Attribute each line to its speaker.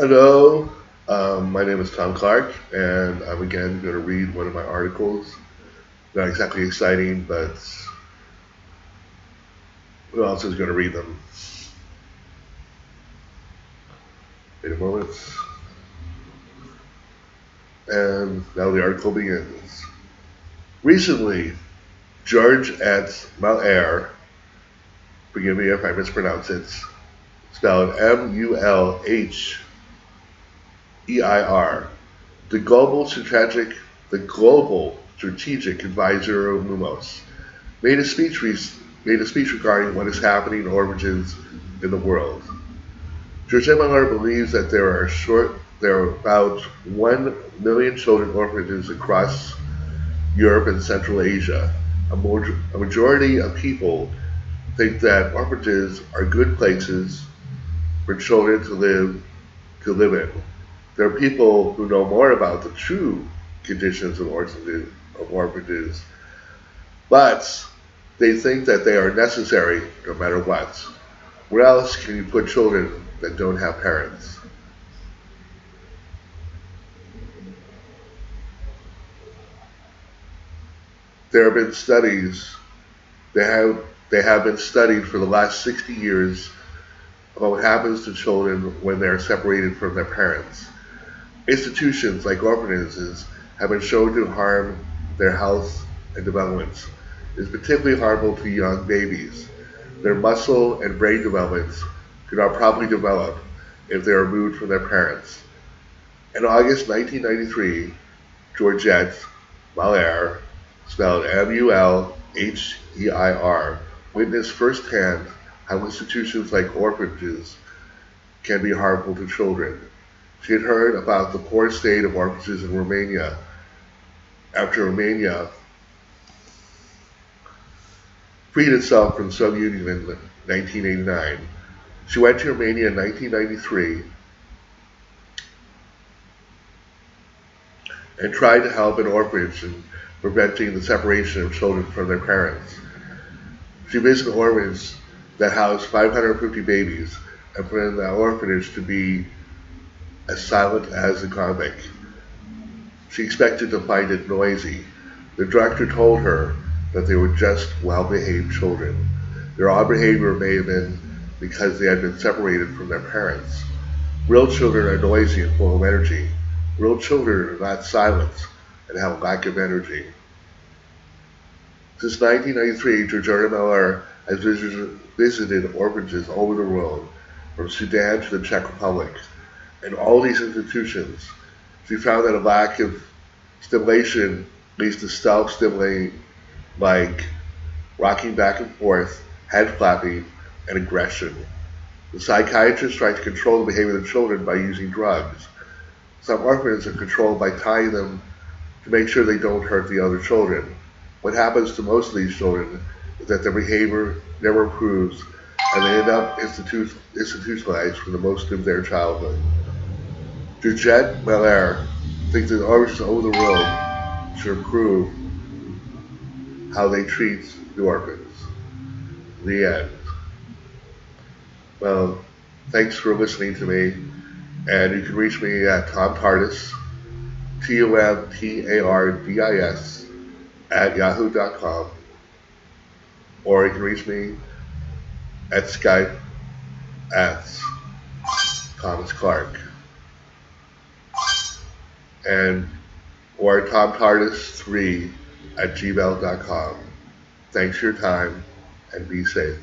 Speaker 1: Hello, my name is Tom Clark, and I'm again going to read one of my articles. Not exactly exciting, but who else is going to read them? Wait a moment. And now the article begins. Recently, Georgette Mulheir, forgive me if I mispronounce it, spelled Mulheir, the the global strategic advisor of Lumos, made a speech regarding what is happening in orphanages in the world. Georgette Mulheir believes that there are about 1 million children orphanages across Europe and Central Asia. A majority of people think that orphanages are good places for children to live in. There are people who know more about the true conditions of orphanages, but they think that they are necessary no matter what. Where else can you put children that don't have parents? There have been studies, they have been studied for the last 60 years about what happens to children when they are separated from their parents. Institutions like orphanages have been shown to harm their health and development. It is particularly harmful to young babies. Their muscle and brain developments do not properly develop if they are removed from their parents. In August 1993, Georgette Mulheir, spelled Mulheir, witnessed firsthand how institutions like orphanages can be harmful to children. She had heard about the poor state of orphanages in Romania after Romania freed itself from the Soviet Union in 1989. She went to Romania in 1993 and tried to help an orphanage in preventing the separation of children from their parents. She visited orphanages that housed 550 babies and put in that orphanage to be as silent as a convict. She expected to find it noisy. The director told her that they were just well-behaved children. Their odd behavior may have been because they had been separated from their parents. Real children are noisy and full of energy. Real children are not silent and have a lack of energy. Since 1993, Georgette Mulheir has visited orphanages all over the world, from Sudan to the Czech Republic. In all these institutions, she found that a lack of stimulation leads to self-stimulating like rocking back and forth, head flapping, and aggression. The psychiatrist tried to control the behavior of the children by using drugs. Some orphanages are controlled by tying them to make sure they don't hurt the other children. What happens to most of these children is that their behavior never improves and they end up institutionalized for the most of their childhood. Georgette Mulheir thinks that orphanages over the world should improve how they treat the orphans. The end. Well, thanks for listening to me, and you can reach me at tomtardis, TOMTARDIS, at yahoo.com, or you can reach me at Skype at Thomas Clark, and or tomtardis3 at gmail.com. Thanks for your time, and be safe.